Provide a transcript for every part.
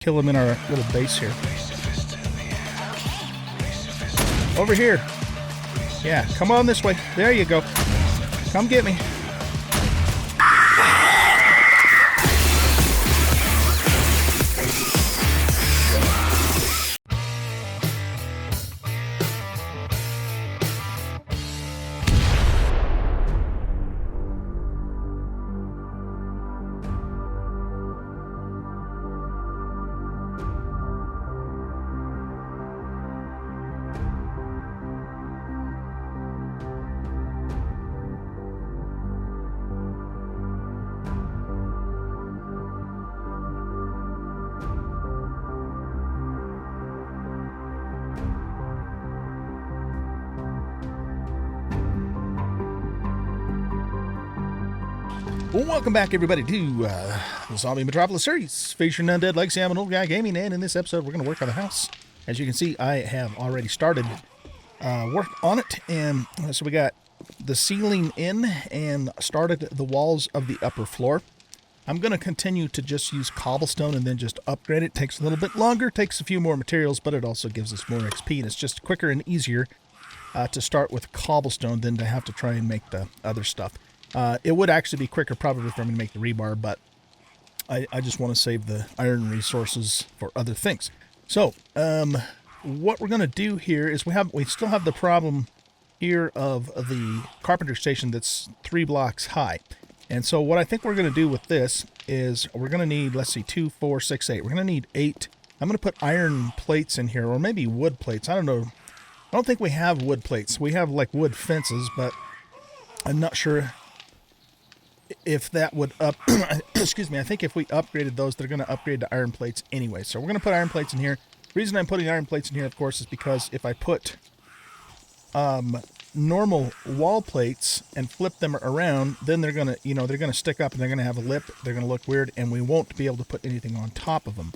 kill them in our little base here. Over here. Yeah, come on this way. There you go. Come get me. Welcome back, everybody, to the Zombie Metropolis series featuring Undead Legacy. I'm an old guy gaming, and in this episode, we're going to work on the house. As you can see, I have already started work on it, and so we got the ceiling in and started the walls of the upper floor. I'm going to continue to just use cobblestone and then just upgrade it. Takes a little bit longer, takes a few more materials, but it also gives us more XP, and it's just quicker and easier to start with cobblestone than to have to try and make the other stuff. It would actually be quicker probably for me to make the rebar, but I just want to save the iron resources for other things. So, what we're going to do here is we still have the problem here of the carpenter station that's 3 blocks high. And so what I think we're going to do with this is we're going to need, let's see, 2, 4, 6, 8. We're going to need 8. I'm going to put iron plates in here, or maybe wood plates. I don't know. I don't think we have wood plates. We have like wood fences, but I'm not sure if that would excuse me, I think if we upgraded those, they're going to upgrade to iron plates anyway. So we're going to put iron plates in here. The reason I'm putting iron plates in here, of course, is because if I put normal wall plates and flip them around, then they're going to, they're going to stick up and they're going to have a lip. They're going to look weird, and we won't be able to put anything on top of them.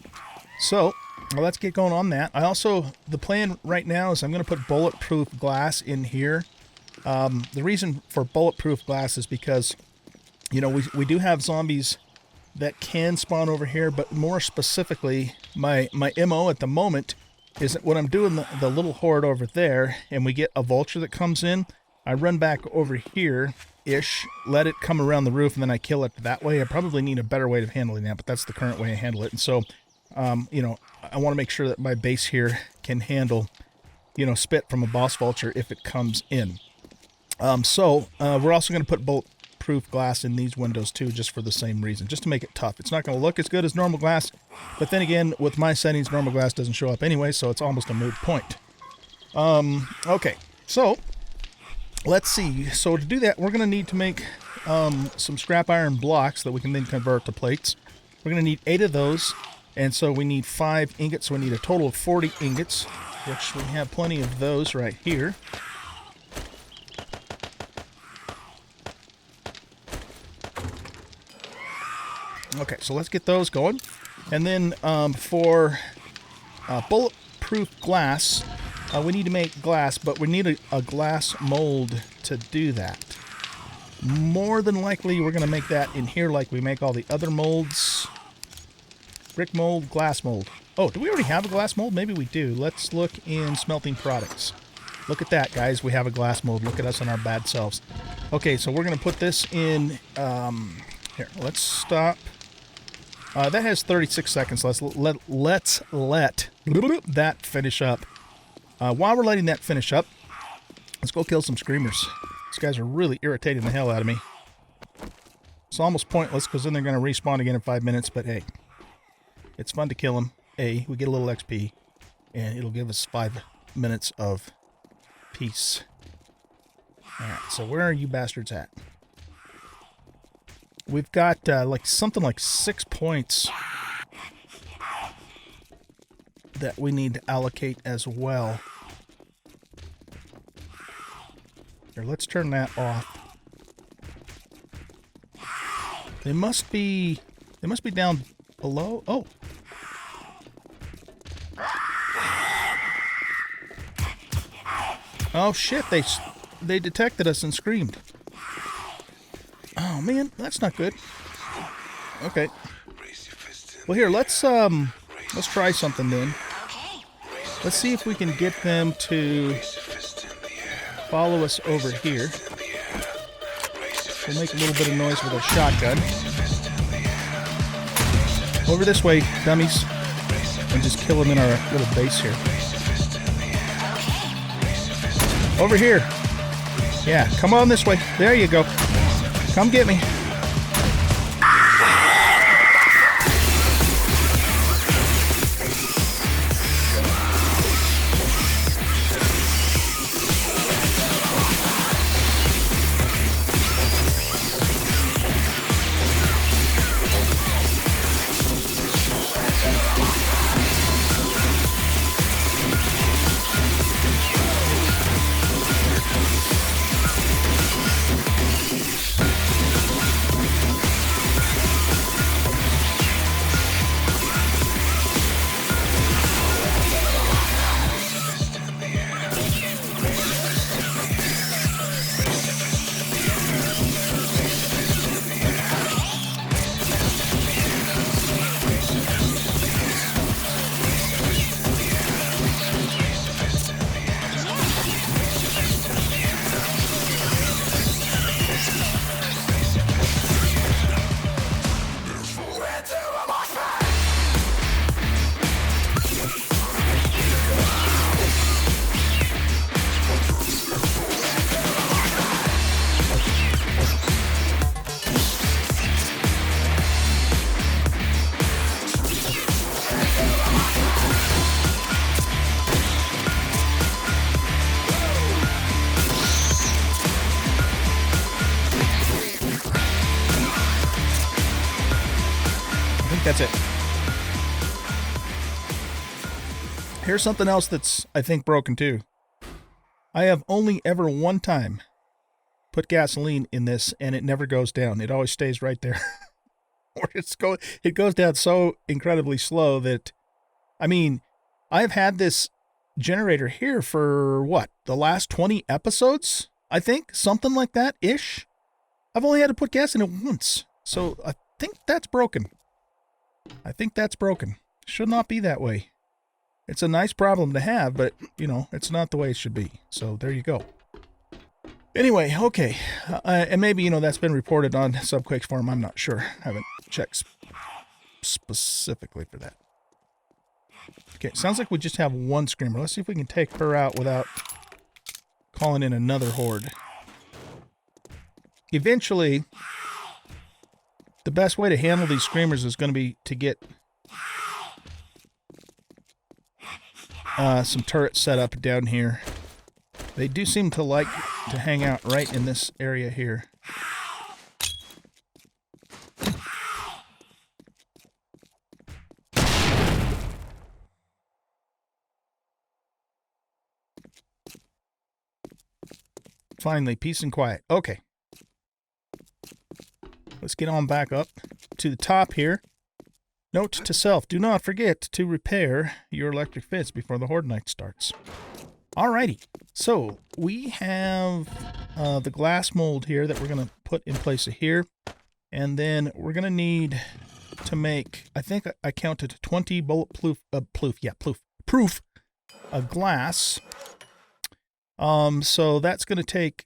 So let's get going on that. The plan right now is I'm going to put bulletproof glass in here. The reason for bulletproof glass is because we do have zombies that can spawn over here, but more specifically, my MO at the moment is that when I'm doing the little horde over there and we get a vulture that comes in, I run back over here-ish, let it come around the roof, and then I kill it that way. I probably need a better way of handling that, but that's the current way I handle it. And so, I want to make sure that my base here can handle, spit from a boss vulture if it comes in. We're also going to put bulletproof glass in these windows too, just for the same reason, just to make it tough. It's not going to look as good as normal glass, but then again, with my settings, normal glass doesn't show up anyway, so it's almost a moot point. Okay, so let's see. So to do that, we're going to need to make some scrap iron blocks that we can then convert to plates. We're going to need 8 of those, and so we need 5 ingots, so we need a total of 40 ingots, which we have plenty of those right here. Okay, so let's get those going. And then for bulletproof glass, we need to make glass, but we need a glass mold to do that. More than likely, we're going to make that in here like we make all the other molds. Brick mold, glass mold. Oh, do we already have a glass mold? Maybe we do. Let's look in smelting products. Look at that, guys. We have a glass mold. Look at us and our bad selves. Okay, so we're going to put this in... here, let's stop. That has 36 seconds. Let's let that finish up. While we're letting that finish up, let's go kill some screamers. These guys are really irritating the hell out of me. It's almost pointless because then they're going to respawn again in 5 minutes, but hey, it's fun to kill them. We get a little XP, and it'll give us 5 minutes of peace. Alright, so where are you bastards at? We've got something like 6 points that we need to allocate as well. Here, let's turn that off. They must be down below. Oh. Oh shit, they detected us and screamed. Oh man, that's not good. Okay. Well here, let's Let's try something then. Let's see if we can get them to follow us over here. We'll make a little bit of noise with our shotgun. Over this way, dummies. And just kill them in our little base here. Over here. Yeah, come on this way. There you go. Come get me. That's it. Here's something else that's, I think, broken too. I have only ever one time put gasoline in this, and it never goes down. It always stays right there. Or it goes down so incredibly slow that, I mean, I've had this generator here for, what, the last 20 episodes? I think? Something like that-ish? I've only had to put gas in it once. So I think that's broken. Should not be that way. It's a nice problem to have, but, you know, it's not the way it should be. So there you go. Anyway, okay. And maybe, you know, that's been reported on Subquake's forum. I'm not sure. I haven't checked specifically for that. Okay, sounds like we just have one screamer. Let's see if we can take her out without calling in another horde. Eventually, the best way to handle these screamers is going to be to get some turrets set up down here. They do seem to like to hang out right in this area here. Finally, peace and quiet. Okay. Let's get on back up to the top here. Note to self, do not forget to repair your electric fits before the Horde Night starts. Alrighty, so we have the glass mold here that we're going to put in place of here. And then we're going to need to make, I think I counted 20 bulletproof, proof glass. So that's going to take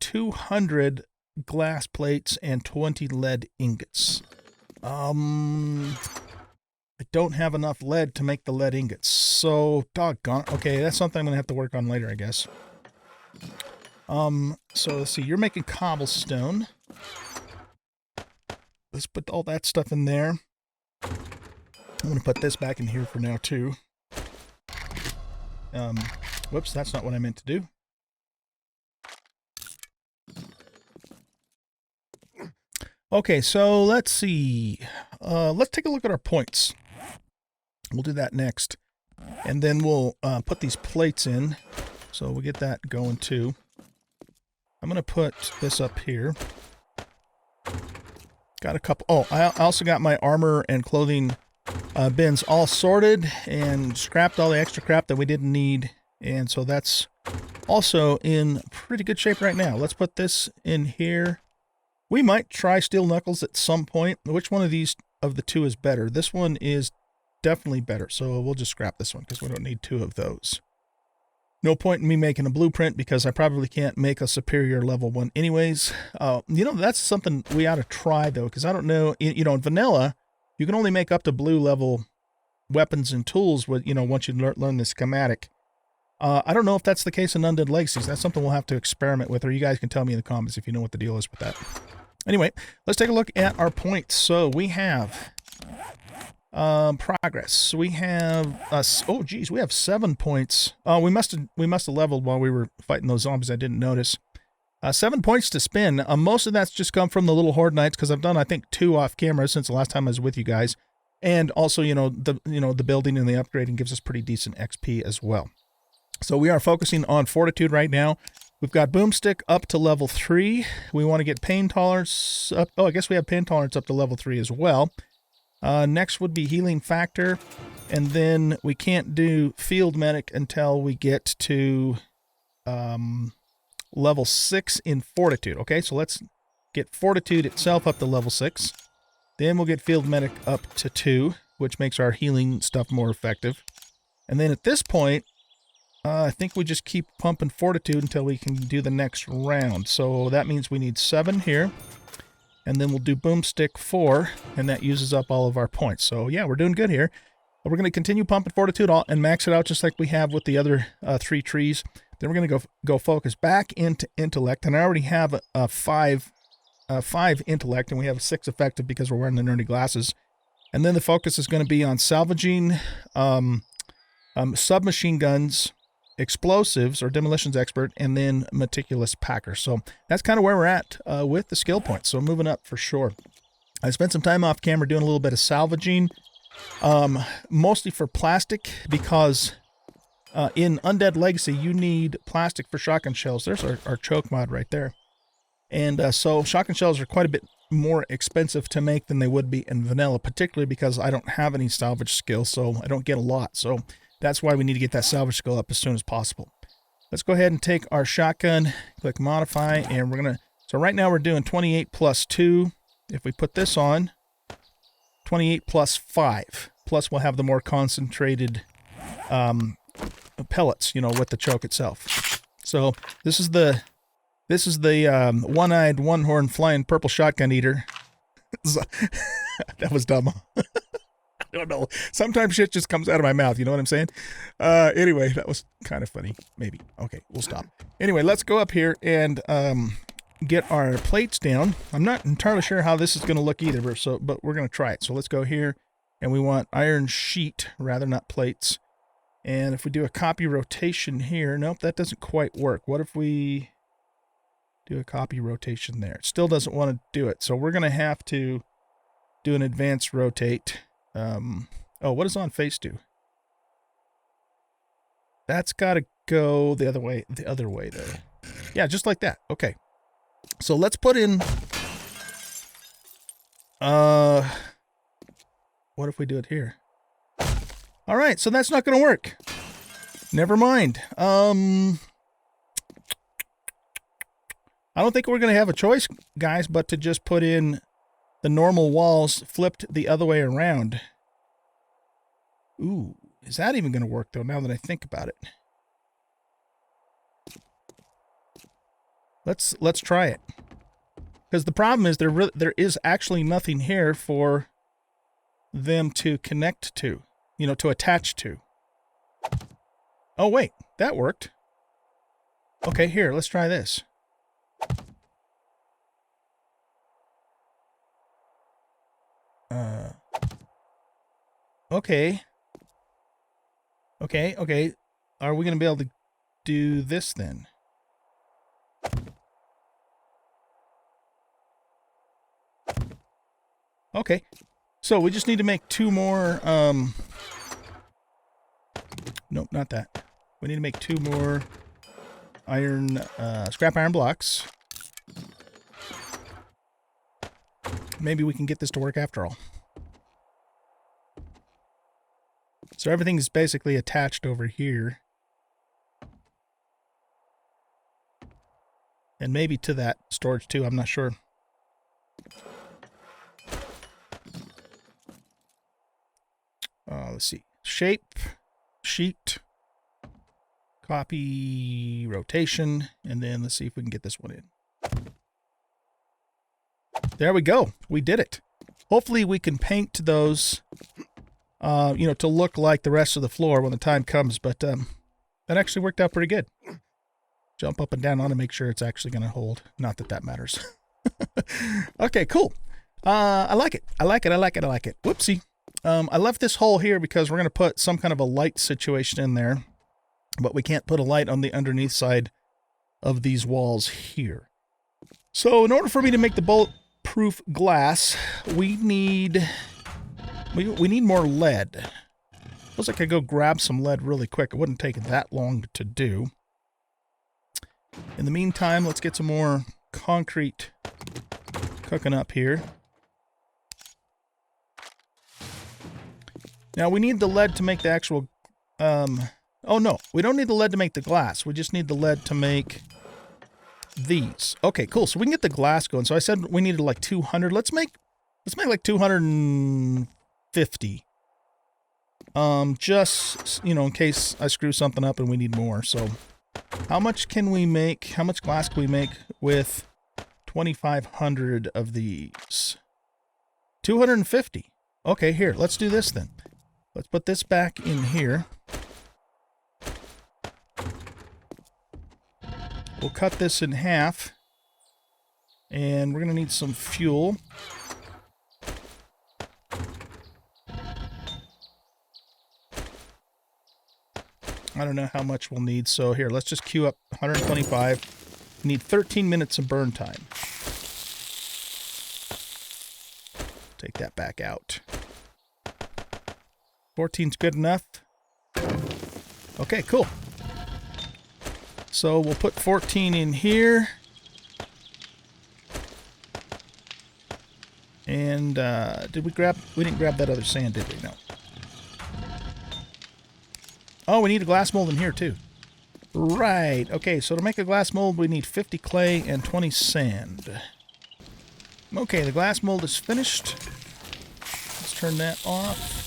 200 glass plates and 20 lead ingots. I don't have enough lead to make the lead ingots, so doggone. Okay, that's something I'm gonna have to work on later, I guess. So let's see. You're making cobblestone. Let's put all that stuff in there. I'm gonna put this back in here for now too. Whoops, that's not what I meant to do. Okay, so let's see. Let's take a look at our points. We'll do that next. And then we'll put these plates in. So we'll get that going too. I'm going to put this up here. Got a couple. Oh, I also got my armor and clothing bins all sorted and scrapped all the extra crap that we didn't need. And so that's also in pretty good shape right now. Let's put this in here. We might try steel knuckles at some point. Which one of these of the two is better? This one is definitely better. So we'll just scrap this one because we don't need 2 of those. No point in me making a blueprint because I probably can't make a superior level 1 anyways. You know, that's something we ought to try, though, because I don't know. You know, in vanilla, you can only make up to blue level weapons and tools with, you know, once you learn the schematic. I don't know if that's the case in Undead Legacies. That's something we'll have to experiment with, or you guys can tell me in the comments if you know what the deal is with that. Anyway, let's take a look at our points. So we have progress. We have oh geez, we have 7 points. We must have leveled while we were fighting those zombies. I didn't notice. 7 points to spin. Most of that's just come from the little Horde Nights because I've done, I think, 2 off camera since the last time I was with you guys. And also, the building and the upgrading gives us pretty decent XP as well. So we are focusing on Fortitude right now. We've got Boomstick up to level 3. We want to get Pain Tolerance up. Oh, I guess we have Pain Tolerance up to level 3 as well. Next would be Healing Factor. And then we can't do Field Medic until we get to level 6 in Fortitude. Okay, so let's get Fortitude itself up to level 6. Then we'll get Field Medic up to 2, which makes our healing stuff more effective. And then at this point, I think we just keep pumping Fortitude until we can do the next round. So that means we need 7 here. And then we'll do Boomstick 4, and that uses up all of our points. So yeah, we're doing good here. We're going to continue pumping Fortitude and max it out just like we have with the other 3 trees. Then we're going to go focus back into Intellect. And I already have a 5 Intellect, and we have 6 Effective because we're wearing the nerdy glasses. And then the focus is going to be on salvaging submachine guns, explosives or demolitions expert, and then meticulous packer. So that's kind of where we're at with the skill points. So moving up for sure. I spent some time off camera doing a little bit of salvaging, mostly for plastic, because in Undead Legacy you need plastic for shotgun shells. There's our choke mod right there. And so shotgun shells are quite a bit more expensive to make than they would be in vanilla, particularly because I don't have any salvage skill, so I don't get a lot. So that's why we need to get that salvage skill up as soon as possible. Let's go ahead and take our shotgun, click modify, and we're going to, so right now we're doing 28 plus 2. If we put this on, 28 plus 5. Plus we'll have the more concentrated pellets, with the choke itself. So this is the one-eyed, one-horn flying purple shotgun eater. That was dumb. I don't know. Sometimes shit just comes out of my mouth. You know what I'm saying? Anyway, that was kind of funny. Maybe. Okay, we'll stop. Anyway, let's go up here and get our plates down. I'm not entirely sure how this is going to look either, but we're going to try it. So let's go here, and we want iron sheet, rather not plates. And if we do a copy rotation here, nope, that doesn't quite work. What if we do a copy rotation there? It still doesn't want to do it. So we're going to have to do an advanced rotate. Oh, what does on face do? That's got to go the other way there. Yeah, just like that. Okay. So let's put in, what if we do it here? All right, so that's not going to work. Never mind. I don't think we're going to have a choice, guys, but to just put in the normal walls flipped the other way around. Ooh, is that even going to work, though, now that I think about it? Let's try it. Because the problem is there is actually nothing here for them to connect to, to attach to. Oh, wait, that worked. Okay, here, let's try this. Okay. Okay. Are we going to be able to do this then? Okay. So we just need to make 2 more, nope, not that. We need to make 2 more scrap iron blocks. Maybe we can get this to work after all. So everything is basically attached over here. And maybe to that storage too, I'm not sure. Let's see. Shape, sheet, copy, rotation, and then let's see if we can get this one in. There we go. We did it. Hopefully we can paint those, you know, to look like the rest of the floor when the time comes, but that actually worked out pretty good. Jump up and down on it, make sure it's actually going to hold. Not that that matters. Okay, cool. I like it. I like it. I like it. I like it. Whoopsie. I left this hole here because we're going to put some kind of a light situation in there, but we can't put a light on the underneath side of these walls here. So in order for me to make the bulletproof glass, we need more lead. Looks like I go grab some lead really quick. It wouldn't take that long to do. In the meantime, let's get some more concrete cooking up here. Now we need the lead to make the actual, oh no, we don't need the lead to make the glass. We just need the lead to make these. Okay, cool. So we can get the glass going. So I said we needed like 200. Let's make like 250. Just, you know, in case I screw something up and we need more. So how much can we make? How much glass can we make with 2,500 of these? 250. Okay, here, let's do this then. Let's put this back in here. We'll cut this in half. And we're going to need some fuel. I don't know how much we'll need, so here, let's just queue up 125. We need 13 minutes of burn time. Take that back out. 14's good enough. Okay, cool. So we'll put 14 in here. And we didn't grab that other sand, did we? No. Oh, we need a glass mold in here too. Right. Okay, so to make a glass mold, we need 50 clay and 20 sand. Okay, the glass mold is finished. Let's turn that off.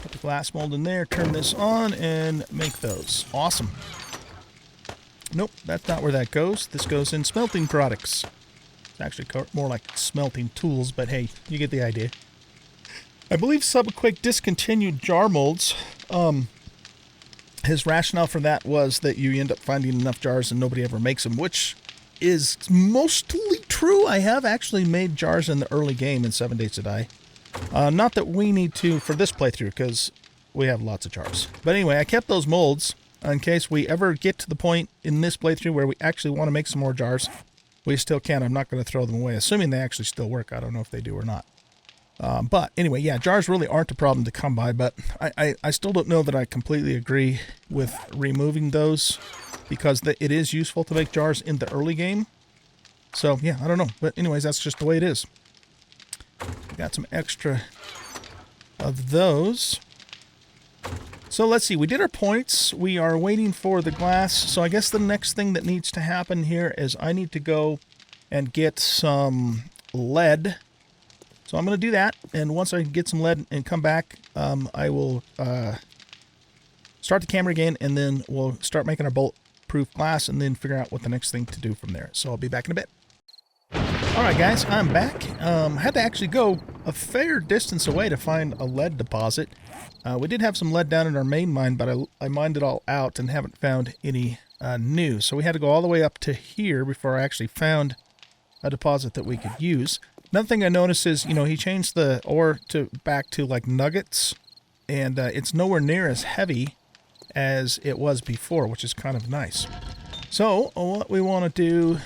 Put the glass mold in there, turn this on, and make those. Awesome. Nope, that's not where that goes. This goes in smelting products. It's actually more like smelting tools, but hey, you get the idea. I believe Subquake discontinued jar molds. His rationale for that was that you end up finding enough jars and nobody ever makes them, which is mostly true. I have actually made jars in the early game in 7 Days to Die. Not that we need to for this playthrough, because we have lots of jars. But anyway, I kept those molds in case we ever get to the point in this playthrough where we actually want to make some more jars. We still can. I'm not going to throw them away, assuming they actually still work. I don't know if they do or not. But anyway, yeah, jars really aren't a problem to come by, but I still don't know that I completely agree with removing those, because it is useful to make jars in the early game. So, yeah, I don't know. But anyways, that's just the way it is. Got some extra of those. So let's see. We did our points. We are waiting for the glass. So I guess the next thing that needs to happen here is I need to go and get some lead. So I'm going to do that, and once I get some lead and come back, I will start the camera again, and then we'll start making our bulletproof glass, and then figure out what the next thing to do from there. So I'll be back in a bit. Alright guys, I'm back. I had to actually go a fair distance away to find a lead deposit. We did have some lead down in our main mine, but I mined it all out and haven't found any new. So we had to go all the way up to here before I actually found a deposit that we could use. Another thing I noticed is, you know, he changed the ore back to like nuggets, and it's nowhere near as heavy as it was before, which is kind of nice. So what we want to do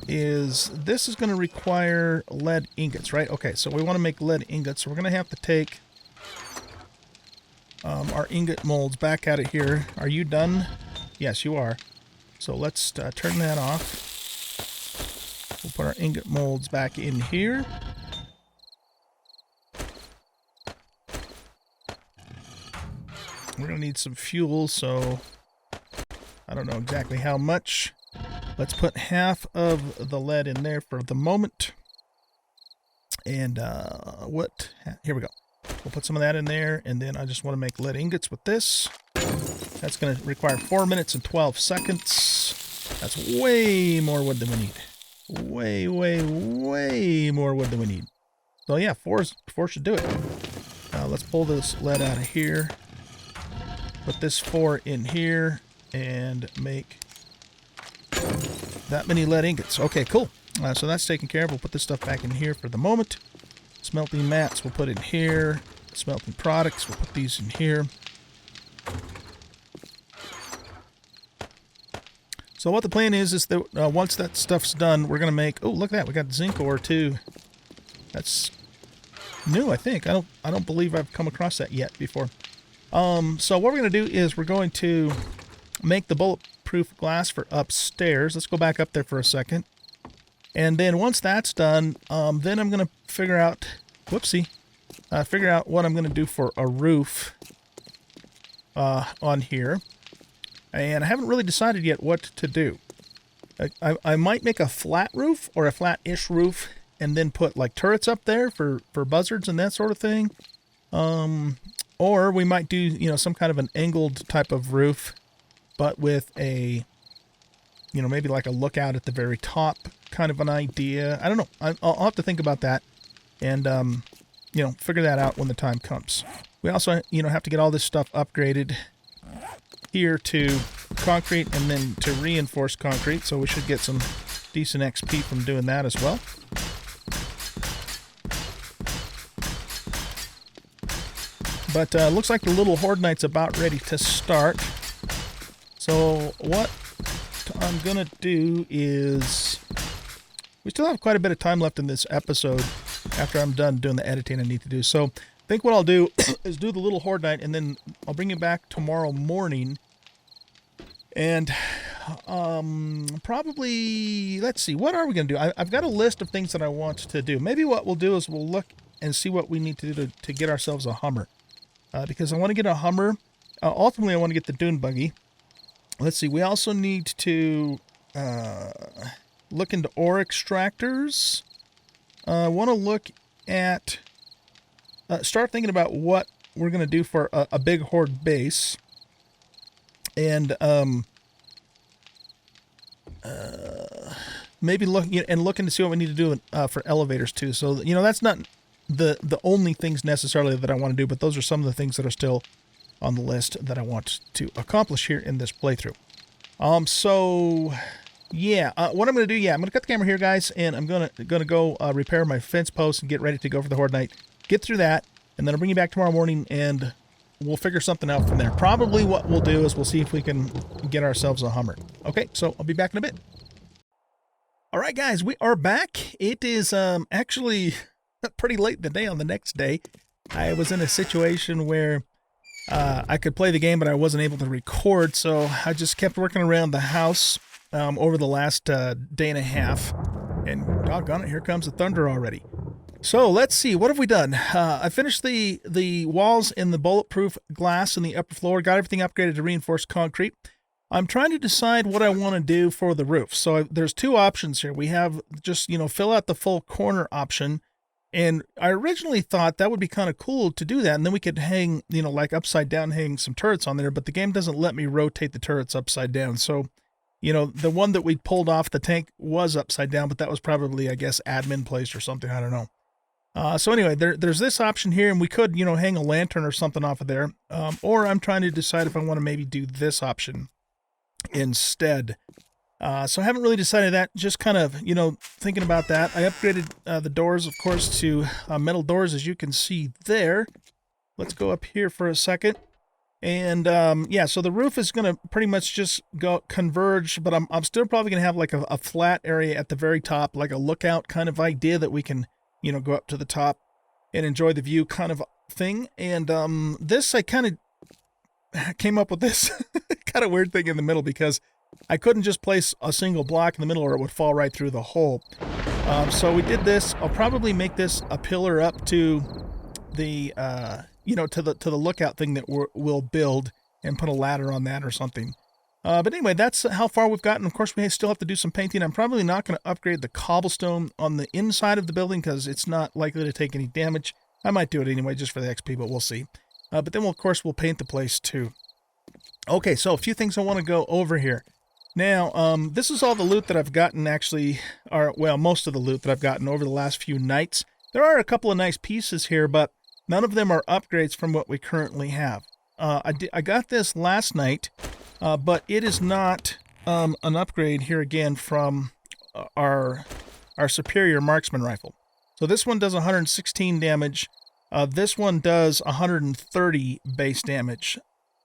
is, this is going to require lead ingots, right? Okay, so we want to make lead ingots, so we're going to have to take our ingot molds back out of here. Are you done? Yes, you are. So let's turn that off. We'll put our ingot molds back in here. We're going to need some fuel, so I don't know exactly how much. Let's put half of the lead in there for the moment. And here we go. We'll put some of that in there, and then I just want to make lead ingots with this. That's going to require 4 minutes and 12 seconds. That's way more wood than we need. Way, way, way more wood than we need. So yeah, four should do it. Let's pull this lead out of here. Put this 4 in here and make that many lead ingots. Okay, cool. So that's taken care of. We'll put this stuff back in here for the moment. Smelting mats we'll put in here. Smelting products, we'll put these in here. So what the plan is that once that stuff's done, we're going to make... Oh, look at that. We got zinc ore, too. That's new, I think. I don't believe I've come across that yet before. So what we're going to do is we're going to make the bulletproof glass for upstairs. Let's go back up there for a second. And then once that's done, then I'm going to figure out... Whoopsie. Figure out what I'm going to do for a roof on here. And I haven't really decided yet what to do. I might make a flat roof or a flat-ish roof and then put like turrets up there for buzzards and that sort of thing. Or we might do, you know, some kind of an angled type of roof, but with a, you know, maybe like a lookout at the very top kind of an idea. I don't know. I'll have to think about that and, you know, figure that out when the time comes. We also, you know, have to get all this stuff upgraded here to concrete and then to reinforced concrete, so we should get some decent XP from doing that as well. But looks like the little Horde Night's about ready to start. So what I'm gonna do is, we still have quite a bit of time left in this episode after I'm done doing the editing I need to do. So I think what I'll do is do the little Horde Night, and then I'll bring you back tomorrow morning. And probably, let's see, what are we going to do? I've got a list of things that I want to do. Maybe what we'll do is we'll look and see what we need to do to get ourselves a Hummer. Because I want to get a Hummer. Ultimately, I want to get the Dune Buggy. Let's see, we also need to look into ore extractors. I want to look at, start thinking about what we're going to do for a big Horde base. And maybe looking to see what we need to do for elevators too. So, you know, that's not the only things necessarily that I want to do, but those are some of the things that are still on the list that I want to accomplish here in this playthrough. So yeah, what I'm going to do, I'm going to cut the camera here, guys, and I'm going to go repair my fence post and get ready to go for the Horde Night. Get through that, and then I'll bring you back tomorrow morning, and we'll figure something out from there. Probably what we'll do is we'll see if we can get ourselves a Hummer. Okay, so I'll be back in a bit. All right, guys, we are back. It is actually pretty late in the day on the next day. I was in a situation where I could play the game, but I wasn't able to record, so I just kept working around the house over the last day and a half. And doggone it, here comes the thunder already. So let's see, what have we done? I finished the walls in the bulletproof glass in the upper floor, got everything upgraded to reinforced concrete. I'm trying to decide what I want to do for the roof. So there's two options here. We have just, you know, fill out the full corner option. And I originally thought that would be kind of cool to do that. And then we could hang, you know, like upside down, hang some turrets on there. But the game doesn't let me rotate the turrets upside down. So, you know, the one that we pulled off the tank was upside down, but that was probably, I guess, admin placed or something. I don't know. So anyway, there's this option here, and we could, you know, hang a lantern or something off of there. Or I'm trying to decide if I want to maybe do this option instead. So I haven't really decided that, just kind of, you know, thinking about that. I upgraded the doors, of course, to metal doors, as you can see there. Let's go up here for a second. And yeah, so the roof is going to pretty much just go converge, but I'm still probably going to have like a flat area at the very top, like a lookout kind of idea that we can, you know, go up to the top and enjoy the view kind of thing. And this, I kind of came up with this kind of weird thing in the middle, because I couldn't just place a single block in the middle or it would fall right through the hole. So we did this. I'll probably make this a pillar up to the, you know, to the lookout thing that we'll build, and put a ladder on that or something. But anyway, that's how far we've gotten. Of course, we still have to do some painting. I'm probably not going to upgrade the cobblestone on the inside of the building because it's not likely to take any damage. I might do it anyway just for the XP, but we'll see. But then, of course, we'll paint the place too. Okay, so a few things I want to go over here. Now, this is all the loot that I've gotten actually, or, well, most of the loot that I've gotten over the last few nights. There are a couple of nice pieces here, but none of them are upgrades from what we currently have. I got this last night, but it is not an upgrade here again from our superior marksman rifle. So this one does 116 damage. This one does 130 base damage.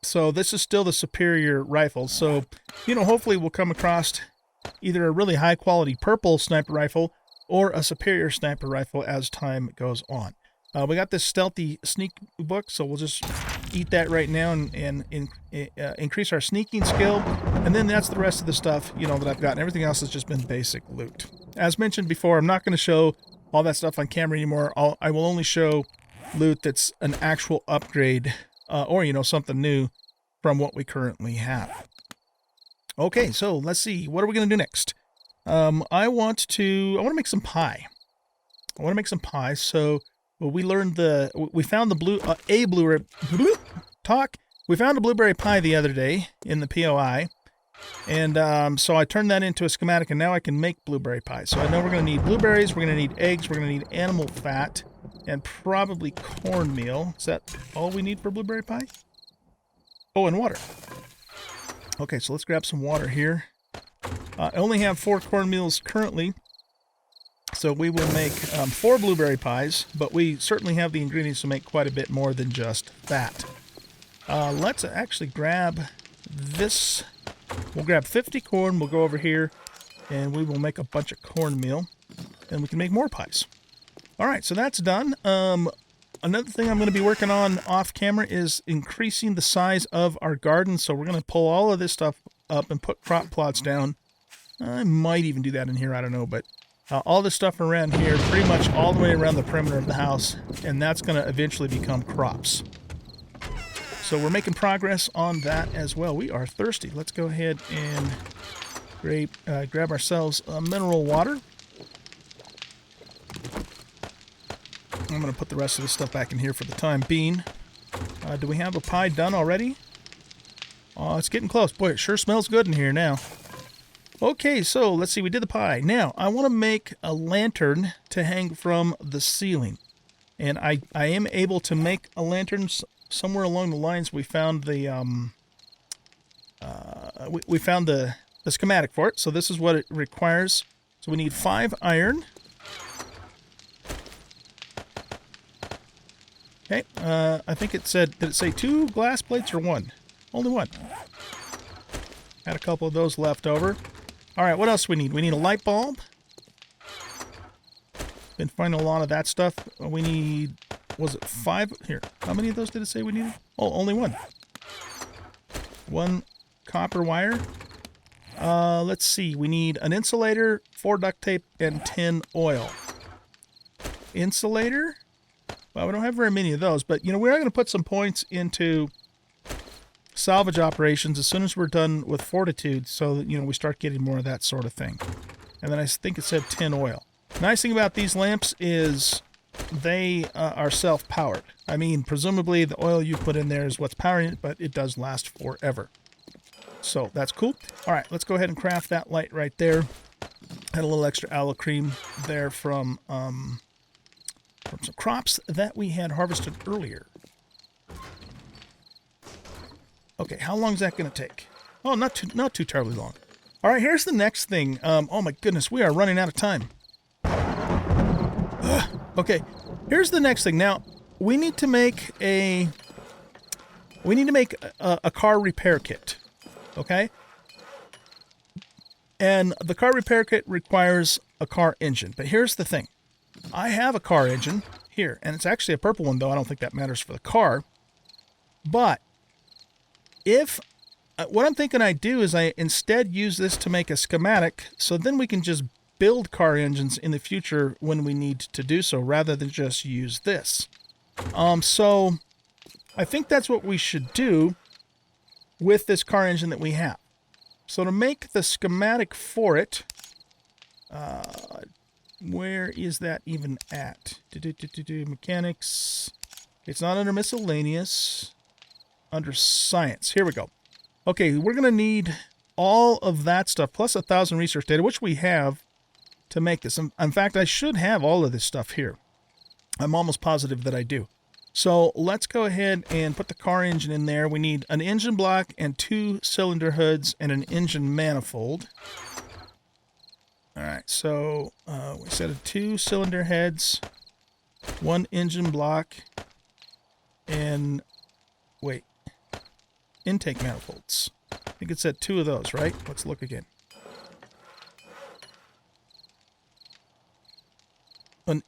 So this is still the superior rifle. So, you know, hopefully we'll come across either a really high quality purple sniper rifle or a superior sniper rifle as time goes on. We got this stealthy sneak book, so we'll just eat that right now and increase our sneaking skill. And then that's the rest of the stuff, you know, that I've gotten. Everything else has just been basic loot. As mentioned before, I'm not going to show all that stuff on camera anymore. I will only show loot that's an actual upgrade or, you know, something new from what we currently have. Okay, so let's see. What are we going to do next? I want to make some pie. I want to make some pie. So we found the We found a blueberry pie the other day in the POI. And so I turned that into a schematic, and now I can make blueberry pie. So I know we're going to need blueberries, we're going to need eggs, we're going to need animal fat, and probably cornmeal. Is that all we need for blueberry pie? Oh, and water. Okay, so let's grab some water here. I only have 4 cornmeals currently, so we will make 4 blueberry pies, but we certainly have the ingredients to make quite a bit more than just that. Let's actually grab this. We'll grab 50 corn, we'll go over here, and we will make a bunch of cornmeal, and we can make more pies. Alright, so that's done. Another thing I'm going to be working on off camera is increasing the size of our garden, so we're going to pull all of this stuff up and put crop plots down. I might even do that in here, I don't know, but all this stuff around here, pretty much all the way around the perimeter of the house, and that's going to eventually become crops. So we're making progress on that as well. We are thirsty. Let's go ahead and grab ourselves mineral water. I'm going to put the rest of this stuff back in here for the time being. Do we have a pie done already? Oh, it's getting close. Boy, it sure smells good in here now. Okay, so let's see. We did the pie. Now, I want to make a lantern to hang from the ceiling. And I am able to make a lantern. Somewhere along the lines, we found the we found the schematic for it. So this is what it requires. So we need 5 iron. Okay, I think it said, did it say 2 glass plates or 1? Only 1. Had a couple of those left over. All right, what else do we need? We need a light bulb. Been finding a lot of that stuff. We need, was it 5? Here, how many of those did it say we needed? Oh, only 1. 1 copper wire. Let's see, we need an insulator, 4 duct tape, and 10 oil. Insulator? Well, we don't have very many of those, but, you know, we are going to put some points into salvage operations as soon as we're done with fortitude, so that, you know, we start getting more of that sort of thing. And then I think it said 10 oil. Nice thing about these lamps is they are self-powered. I mean, presumably the oil you put in there is what's powering it, but it does last forever. So that's cool. All right, let's go ahead and craft that light right there. Had a little extra aloe cream there from some crops that we had harvested earlier. Okay, how long is that going to take? Oh, not too terribly long. All right, here's the next thing. Oh my goodness, we are running out of time. Okay, here's the next thing. Now, we need to make a car repair kit. Okay? And the car repair kit requires a car engine. But here's the thing. I have a car engine here, and it's actually a purple one, though. I don't think that matters for the car. But if what I'm thinking I do is I instead use this to make a schematic, so then we can just build car engines in the future when we need to do so, rather than just use this. So I think that's what we should do with this car engine that we have. So to make the schematic for it, Where is that even at? Mechanics. It's not under miscellaneous. Under science. Here we go. Okay, we're going to need all of that stuff, plus 1,000 research data, which we have to make this. In fact, I should have all of this stuff here. I'm almost positive that I do. So let's go ahead and put the car engine in there. We need an engine block and 2 cylinder hoods and an engine manifold. All right, so we set of 2 cylinder heads, 1 engine block, and wait, intake manifolds. I think it said 2 of those, right? Let's look again.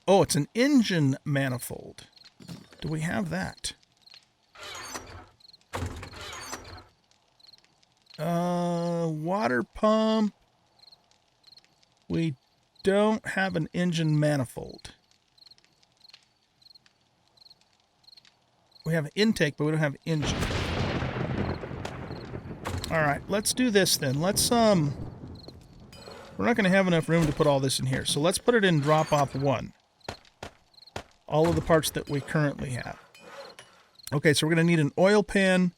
Oh, it's an engine manifold. Do we have that? Water pump. We don't have an engine manifold. We have intake, but we don't have engine. All right, let's do this then. Let's, we're not going to have enough room to put all this in here, so let's put it in drop-off 1. All of the parts that we currently have. Okay, so we're going to need an oil pan,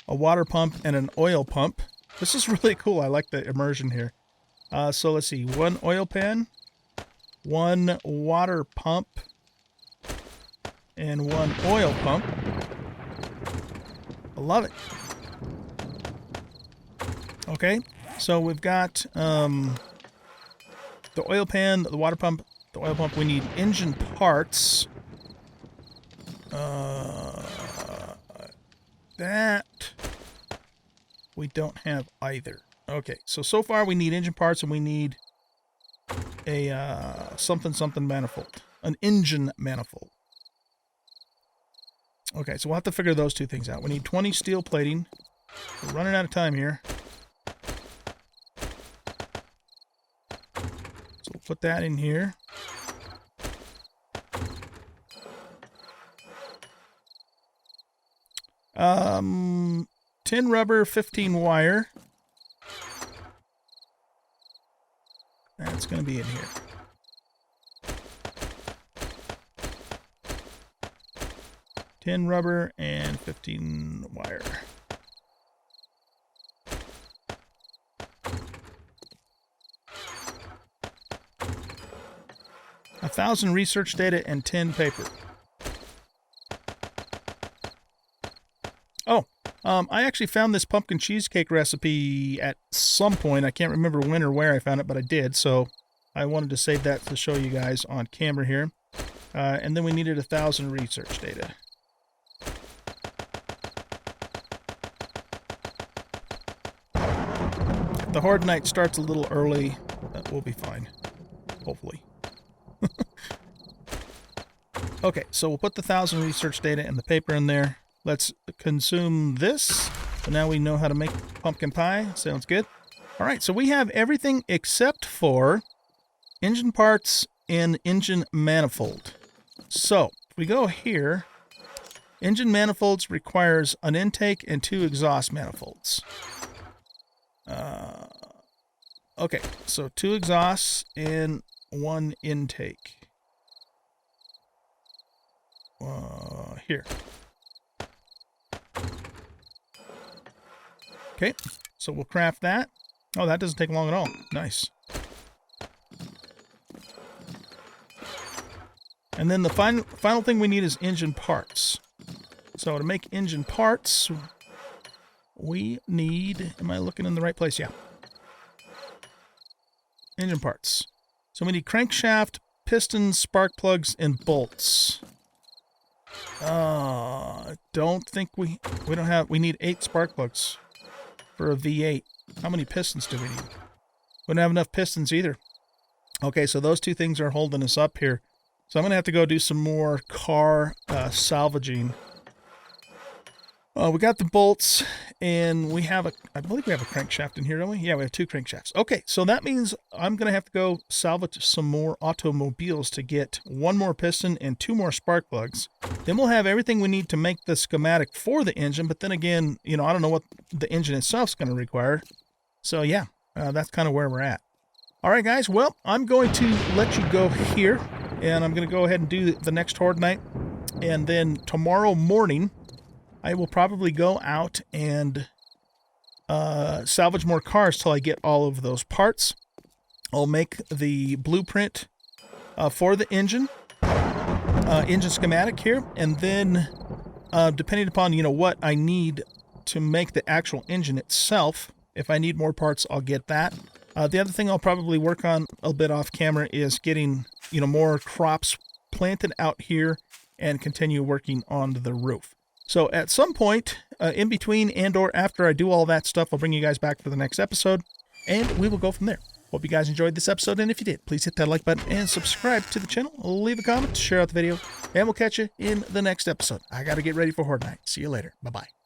a water pump, and an oil pump. This is really cool. I like the immersion here. So let's see. 1 oil pan, 1 water pump, and 1 oil pump. I love it. Okay, so we've got the oil pan, the water pump, the oil pump. We need engine parts. That we don't have either. Okay, so far we need engine parts and we need a something manifold. An engine manifold. Okay, so we'll have to figure those 2 things out. We need 20 steel plating. We're running out of time here. So we'll put that in here. Tin rubber, 15 wire. That's going to be in here. Tin rubber and 15 wire. A 1,000 research data and 10 paper. Oh, I actually found this pumpkin cheesecake recipe at some point. I can't remember when or where I found it, but I did. So I wanted to save that to show you guys on camera here. And then we needed 1,000 research data. The Horde Night starts a little early. We'll be fine. Hopefully. Okay, so we'll put the 1,000 research data and the paper in there. Let's consume this. So now we know how to make pumpkin pie. Sounds good. All right, so we have everything except for engine parts and engine manifold. So if we go here, engine manifolds requires an intake and 2 exhaust manifolds. Okay, so 2 exhausts and 1 intake. Here. Okay, so we'll craft that. Oh, that doesn't take long at all. Nice. And then the final thing we need is engine parts. So to make engine parts, we need... Am I looking in the right place? Yeah. Engine parts. So we need crankshaft, pistons, spark plugs, and bolts. Don't think we don't have... We need 8 spark plugs for a V8. How many pistons do we need? We don't have enough pistons either. Okay, so those 2 things are holding us up here. So I'm going to have to go do some more car salvaging. We got the bolts, and we have I believe we have a crankshaft in here, don't we? Yeah, we have 2 crankshafts. Okay, so that means I'm going to have to go salvage some more automobiles to get 1 more piston and 2 more spark plugs. Then we'll have everything we need to make the schematic for the engine, but then again, you know, I don't know what the engine itself is going to require. So yeah, that's kind of where we're at. All right, guys. Well, I'm going to let you go here, and I'm going to go ahead and do the next Horde Night. And then tomorrow morning, I will probably go out and salvage more cars till I get all of those parts. I'll make the blueprint for the engine schematic here, and then depending upon what I need to make the actual engine itself, if I need more parts, I'll get that. The other thing I'll probably work on a bit off camera is getting more crops planted out here and continue working on the roof. So at some point in between and or after I do all that stuff, I'll bring you guys back for the next episode, and we will go from there. Hope you guys enjoyed this episode, and if you did, please hit that like button and subscribe to the channel. Leave a comment, share out the video, and we'll catch you in the next episode. I got to get ready for Horde Night. See you later. Bye-bye.